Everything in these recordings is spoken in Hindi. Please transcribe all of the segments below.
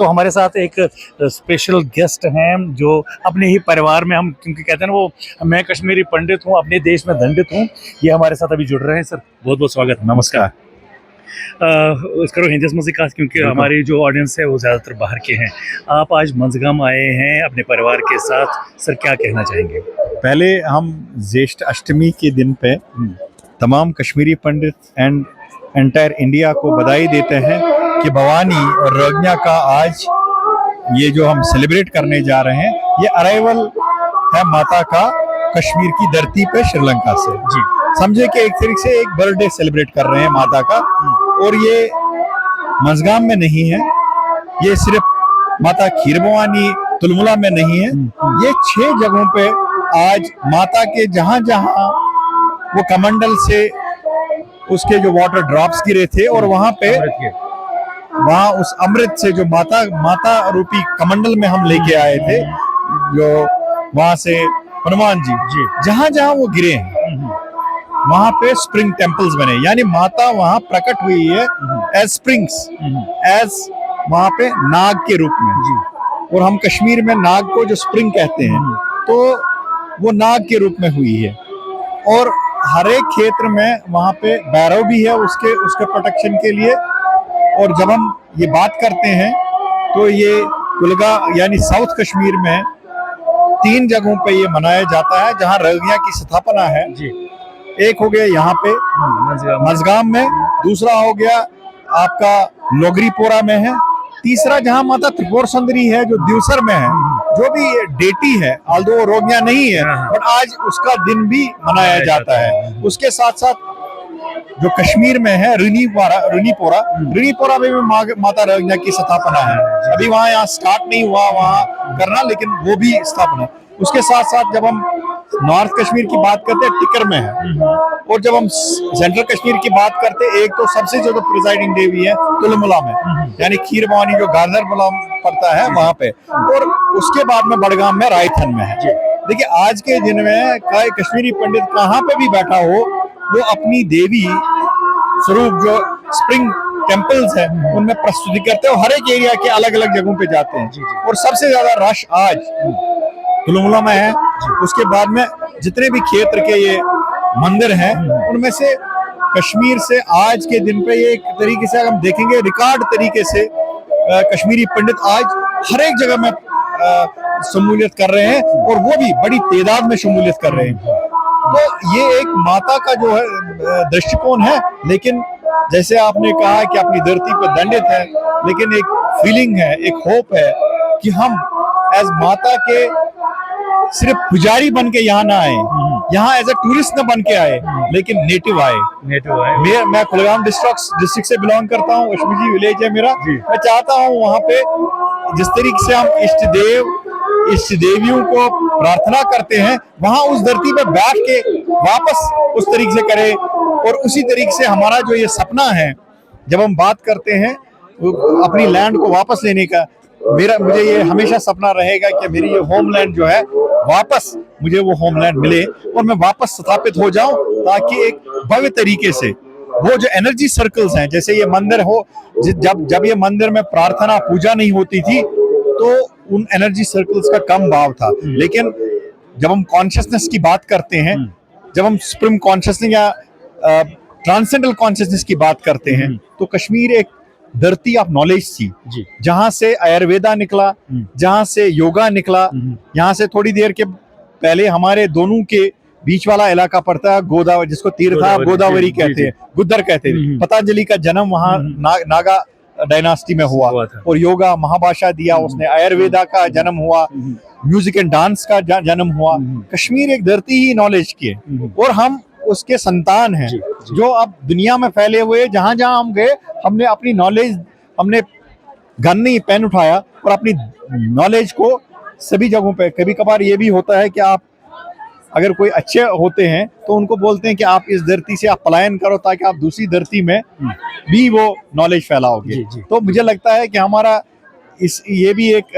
तो हमारे साथ एक स्पेशल गेस्ट हैं जो अपने ही परिवार में, हम क्योंकि कहते हैं ना वो, मैं कश्मीरी पंडित हूँ, अपने देश में दंडित हूँ, ये हमारे साथ अभी जुड़ रहे हैं। सर बहुत बहुत स्वागत। नमस्कार। करो हिंदी मुझे क्योंकि हमारी जो ऑडियंस है वो ज़्यादातर बाहर के हैं। आप आज मंजगाम आए हैं अपने परिवार के साथ, सर क्या कहना चाहेंगे? पहले हम ज्येष्ठ अष्टमी के दिन पे तमाम कश्मीरी पंडित एंड एंटायर इंडिया को बधाई देते हैं कि भवानी और रज्ञा का आज ये जो हम सेलिब्रेट करने जा रहे हैं, ये अराइवल है माता का कश्मीर की धरती पे श्रीलंका से। जी समझे कि एक तरीके से एक बर्थडे सेलिब्रेट कर रहे हैं माता का। और ये मंजगाम में नहीं है, ये सिर्फ माता खीर भवानी तुलमुला में नहीं है, ये 6 जगहों पे आज माता के जहां जहां वो कमंडल से उसके जो वाटर ड्रॉप्स गिरे थे और वहां पे वहां उस अमृत से जो माता रूपी कमंडल में हम लेके आए थे, जो वहां से हनुमान जी जहां जहां वो गिरे हैं वहां पे स्प्रिंग टेम्पल्स बने, यानी माता वहां प्रकट हुई है एज स्प्रिंग्स, एज वहां पे नाग के रूप में। और हम कश्मीर में नाग को जो स्प्रिंग कहते हैं, तो वो नाग के रूप में हुई है। और हर एक क्षेत्र में वहां पे भैरव भी है उसके प्रोटेक्शन के लिए। और जब हम ये बात करते हैं तो ये कुलगा यानी साउथ कश्मीर में 3 जगहों पे ये मनाया जाता है जहां रज्ञा की स्थापना है। एक हो गया यहाँ पे मंजगाम में, दूसरा हो गया आपका लोगरीपोरा में है, तीसरा जहां माता त्रिपुर सुंदरी है जो दिवसर में है, जो भी डेटी है, आल्दो रोगिया नहीं है, बट आज उसका दिन भी मनाया जाता है। उसके साथ साथ जो कश्मीर में है रुनीपोरा में भी माता रज्ञा की स्थापना है। अभी यहाँ स्टार्ट नहीं हुआ वहाँ करना, लेकिन वो भी स्थापना। उसके साथ साथ जब हम नॉर्थ कश्मीर की बात करते हैं, टिकर में है। और जब हम सेंट्रल कश्मीर की बात करते हैं, एक तो सबसे ज्यादा प्रिजाइडिंग देवी है तुलमुला में, यानी खीर भवानी जो गार्दर मुलाम पड़ता है वहां पे। और उसके बाद में बड़गाम में रायथन में है। देखिए आज के दिन में कश्मीरी पंडित कहाँ पे भी बैठा हो, वो अपनी देवी स्वरूप जो स्प्रिंग टेम्पल्स है उनमें प्रस्तुति करते हैं, और हर एक एरिया के अलग अलग जगहों पे जाते हैं। और सबसे ज्यादा रश आज तुलमुला में है। उसके बाद में जितने भी क्षेत्र के ये मंदिर हैं, उनमें से कश्मीर से आज के दिन पे ये एक तरीके से हम देखेंगे रिकॉर्ड तरीके से कश्मीरी पंडित आज हर एक जगह में शमूलियत कर रहे हैं, और वो भी बड़ी तादाद में शमूलियत कर रहे हैं। तो ये एक माता का जो है दृष्टिकोण है। लेकिन जैसे आपने कहा कि अपनी धरती पे दंडित है, लेकिन एक फीलिंग है, एक होप है कि हम एज माता के सिर्फ पुजारी बन के यहाँ ना आए, यहाँ एज ए टूरिस्ट न बन के आए, लेकिन नेटिव आए। मैं कुलगाम डिस्ट्रिक्ट से बिलोंग करता हूँ, अश्मीजी विलेज है मेरा। मैं चाहता हूँ वहाँ पे जिस तरीके से हम इष्ट देवियों को प्रार्थना करते हैं, वहां उस धरती पे बैठ के वापस उस तरीके से करें। और उसी तरीके से हमारा जो ये सपना है, जब हम बात करते हैं अपनी लैंड को वापस लेने का, मुझे ये हमेशा सपना रहेगा कि मेरी ये होमलैंड जो है वापस मुझे वो होमलैंड मिले और मैं वापस स्थापित हो जाऊं, ताकि एक भव्य तरीके से वो जो एनर्जी सर्कल्स हैं, जैसे ये मंदिर हो, जब ये मंदिर में प्रार्थना पूजा नहीं होती थी तो उन एनर्जी सर्कल्स का कम भाव था। लेकिन जब हम कॉन्शियसनेस की बात करते हैं, जब हम सुप्रीम कॉन्शियसनेस या ट्रांसेंडेंटल कॉन्शियसनेस की बात करते हैं, तो कश्मीर एक धरती ऑफ नॉलेज थी, जहां से आयुर्वेदा निकला, जहां से योगा निकला। यहाँ से थोड़ी देर के पहले हमारे दोनों के बीच वाला इलाका पड़ता है गोदावरी, जिसको तीर्था गोदावरी कहते हैं, गुद्दर कहते हैं। पतंजलि का जन्म वहाँ नागा डायनास्टी में हुआ, और योगा महाभाषा दिया उसने, आयुर्वेदा का जन्म हुआ, म्यूजिक एंड डांस का जन्म हुआ। कश्मीर एक धरती ही नॉलेज की है, और हम उसके संतान हैं जो अब दुनिया में फैले हुए। जहां जहां हम गए, हमने अपनी नॉलेज, हमने गन नहीं पेन उठाया और अपनी नॉलेज को सभी जगहों पे। कभी कभार ये भी होता है कि आप अगर कोई अच्छे होते हैं तो उनको बोलते हैं कि आप इस धरती से आप पलायन करो, ताकि आप दूसरी धरती में भी वो नॉलेज फैलाओगे। तो मुझे लगता है कि हमारा ये भी एक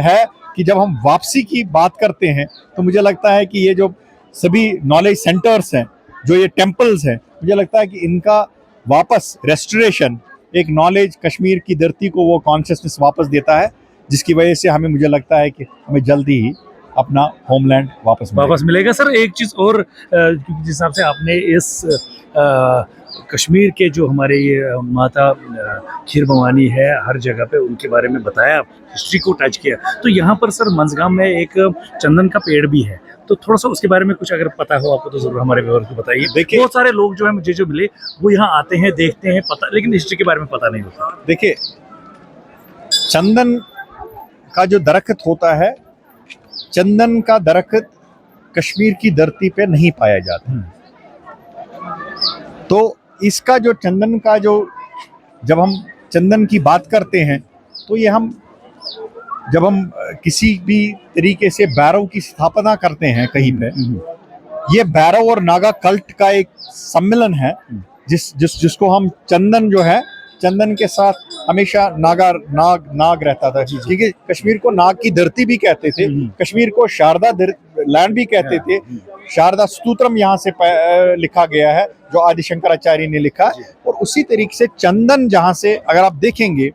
है कि जब हम वापसी की बात करते हैं, तो मुझे लगता है कि ये जो सभी नॉलेज सेंटर्स हैं, जो ये टेम्पल्स हैं, मुझे लगता है कि इनका वापस रेस्टोरेशन एक नॉलेज कश्मीर की धरती को वो कॉन्शियसनेस वापस देता है, जिसकी वजह से हमें, मुझे लगता है कि हमें जल्दी ही अपना होमलैंड वापस मिलेगा। सर एक चीज़ और, जिस हिसाब से आपने इस कश्मीर के जो हमारे ये माता खीर भवानी है, हर जगह पे उनके बारे में बताया, हिस्ट्री को टच किया, तो यहाँ पर सर मंजगांव में एक चंदन का पेड़ भी है, तो थोड़ा सा उसके बारे में कुछ अगर पता हो आपको तो जरूर हमारे व्यूअर्स को बताइए। देखिए, बहुत सारे लोग जो है मुझे जो मिले वो यहाँ आते हैं, देखते हैं, पता, लेकिन हिस्ट्री के बारे में पता नहीं होता। देखिए, चंदन का जो दरख्त होता है, चंदन का दरख्त कश्मीर की धरती पे नहीं पाया जाता। तो इसका जो चंदन का जो, जब हम चंदन की बात करते हैं तो ये जब हम किसी भी तरीके से बैरव की स्थापना करते हैं कहीं पे, ये बैरव और नागा कल्ट का एक सम्मेलन है, जिसको हम चंदन जो है, चंदन के साथ हमेशा नाग रहता था, क्योंकि कश्मीर को नाग की धरती भी कहते थे, कश्मीर को शारदा लैंड भी कहते थे। शारदा स्तोत्रम यहाँ से लिखा गया है, जो आदि शंकराचार्य ने लिखा, और उसी तरीके से चंदन जहाँ से, अगर आप देखेंगे,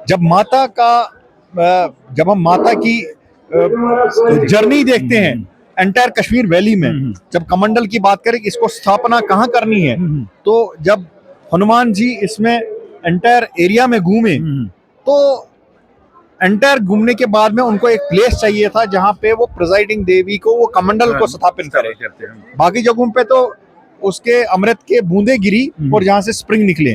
जब हम माता की जर्नी देखते हैं एंटायर कश्मीर वैली में, जब कमंडल की बात करें कि इसको स्थापना कहाँ करनी है, तो जब हनुमान जी इसमें एंटायर एरिया में घूमे, तो एंटायर घूमने के बाद में उनको एक प्लेस चाहिए था जहां पे वो प्रिजाइडिंग देवी को, वो कमंडल को स्थापित करे। बाकी जगहों पे तो उसके अमृत के बूंदे गिरी और जहां से स्प्रिंग निकले,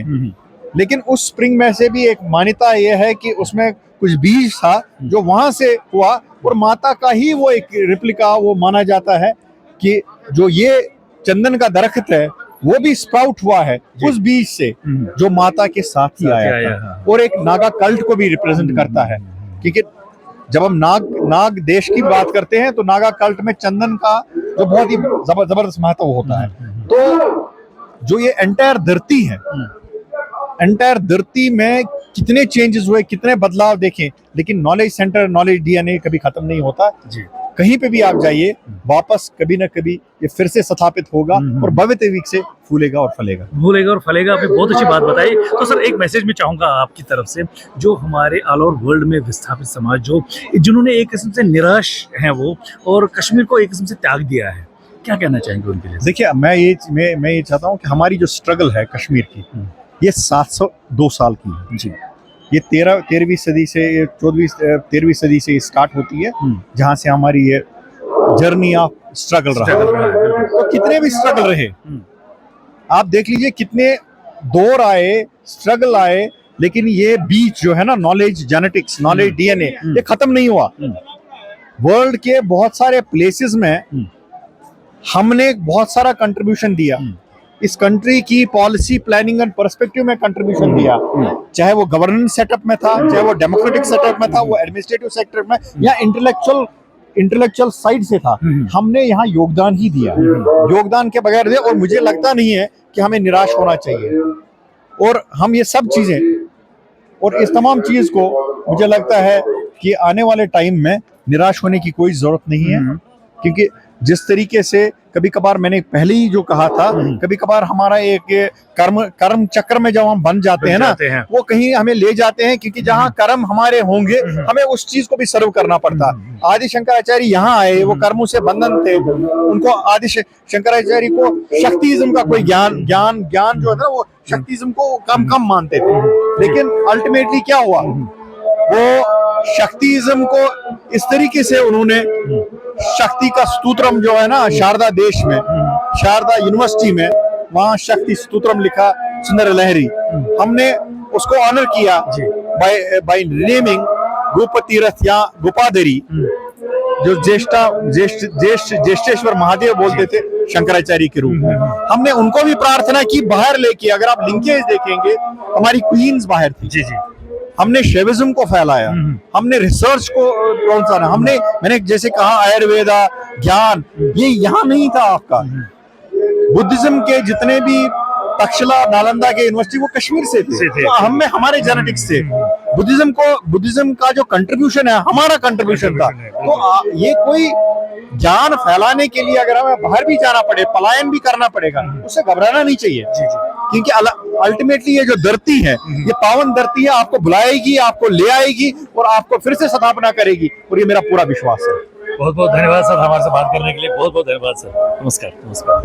लेकिन उस स्प्रिंग में से भी एक मान्यता यह है कि उसमें कुछ बीज था जो वहां से हुआ, और माता का ही वो एक रिप्लिका वो माना जाता है कि जो ये चंदन का दरख्त है वो भी स्प्राउट हुआ है उस बीज से, जो माता के साथ ही आया था, और एक नागा कल्ट को भी रिप्रेजेंट करता है, क्योंकि जब हम नाग देश की बात करते हैं तो नागा कल्ट में चंदन का जो बहुत ही जबरदस्त महत्व होता है। तो जो ये एंटायर धरती है, एंटायर धरती में कितने चेंजेस हुए, कितने बदलाव देखें, लेकिन नॉलेज सेंटर, नॉलेज डीएनए कभी खत्म नहीं होता जी। कहीं पे भी आप जाइए, वापस कभी ना कभी ये फिर से स्थापित होगा और भव्य वीक से फूलेगा और फलेगा। आपने बहुत अच्छी बात बताई। तो सर एक मैसेज मैं चाहूंगा आपकी तरफ से, जो हमारे ऑल ओवर वर्ल्ड में विस्थापित समाज जिन्होंने एक किस्म से निराश हैं वो, और कश्मीर को एक किस्म से त्याग दिया है, क्या कहना चाहेंगे उनके लिए? देखिए, मैं ये चाहता हूँ कि हमारी जो स्ट्रगल है कश्मीर की, ये 702 साल की है जी। ये 13वीं सदी से, 13वीं सदी से स्टार्ट होती है, जहाँ से हमारी ये जर्नी ऑफ स्ट्रगल रहा। तो कितने भी स्ट्रगल रहे, आप देख लीजिए, कितने दौर आए, स्ट्रगल आए, लेकिन ये बीच जो है ना, नॉलेज जेनेटिक्स, नॉलेज डीएनए, ये खत्म नहीं हुआ। वर्ल्ड के बहुत सारे प्लेसेस में हमने बहुत सारा कंट्रीब्यूशन दिया, इस कंट्री की पॉलिसी प्लानिंग एंड पर्सपेक्टिव में कंट्रीब्यूशन दिया, चाहे वो गवर्नेंस सेटअप में था, चाहे वो डेमोक्रेटिक सेटअप में था, वो एडमिनिस्ट्रेटिव सेक्टर में, या इंटेलेक्चुअल साइड से था, हमने यहाँ योगदान ही दिया, योगदान के बगैर दे। और मुझे लगता नहीं है कि हमें निराश होना चाहिए, और हम ये सब चीजें और इस तमाम चीज को, मुझे लगता है कि आने वाले टाइम में निराश होने की कोई जरूरत नहीं है, क्योंकि जिस तरीके से कभी कभार, मैंने पहले ही जो कहा था, कभी कभार हमारा एक कर्म चक्र में जब हम बन जाते हैं ना, वो कहीं हमें ले जाते हैं, क्योंकि जहाँ कर्म हमारे होंगे हमें उस चीज को भी सर्व करना पड़ता। आदि शंकराचार्य यहाँ आए, वो कर्मों से बंधन थे, उनको आदि शंकराचार्य को शक्तिज्म का कोई ज्ञान जो है ना, वो शक्तिज्म को कम मानते थे, लेकिन अल्टीमेटली क्या हुआ, वो शक्तिज्म को इस तरीके से उन्होंने, शक्ति का स्तोत्रम जो है ना, शारदा देश में, शारदा यूनिवर्सिटी में, वहाँ शक्ति स्तोत्रम लिखा सुंदर लहरी, हमने उसको ऑनर किया बाय नेमिंग गोपतीरथ या गोपाधरी, जो ज्येष्ठेश्वर महादेव बोलते थे शंकराचार्य के रूप में। हमने उनको भी प्रार्थना की बाहर लेके, अगर आप लिंकेज देखेंगे, हमारी क्वींस बाहर थी जी। हमने शैविज्म को फैलाया, हमने रिसर्च को प्रोत्साहन, मैंने जैसे कहा आयुर्वेदा, ज्ञान, ये यहाँ नहीं था आपका। बुद्धिज्म के जितने भी तक्षशिला, नालंदा के यूनिवर्सिटी, वो कश्मीर से थे, तो हमारे जेनेटिक्स से बुद्धिज्म का जो कंट्रीब्यूशन है, हमारा कंट्रीब्यूशन था। तो ये कोई जान फैलाने के लिए अगर हमें बाहर भी जाना पड़े, पलायन भी करना पड़ेगा, उससे घबराना नहीं चाहिए। जी जी क्योंकि अल्टीमेटली ये जो धरती है, ये पावन धरती है, आपको बुलाएगी, आपको ले आएगी और आपको फिर से स्थापना करेगी, और ये मेरा पूरा विश्वास है। बहुत बहुत धन्यवाद सर, हमारे से बात करने के लिए बहुत बहुत धन्यवाद सर। नमस्कार नमस्कार।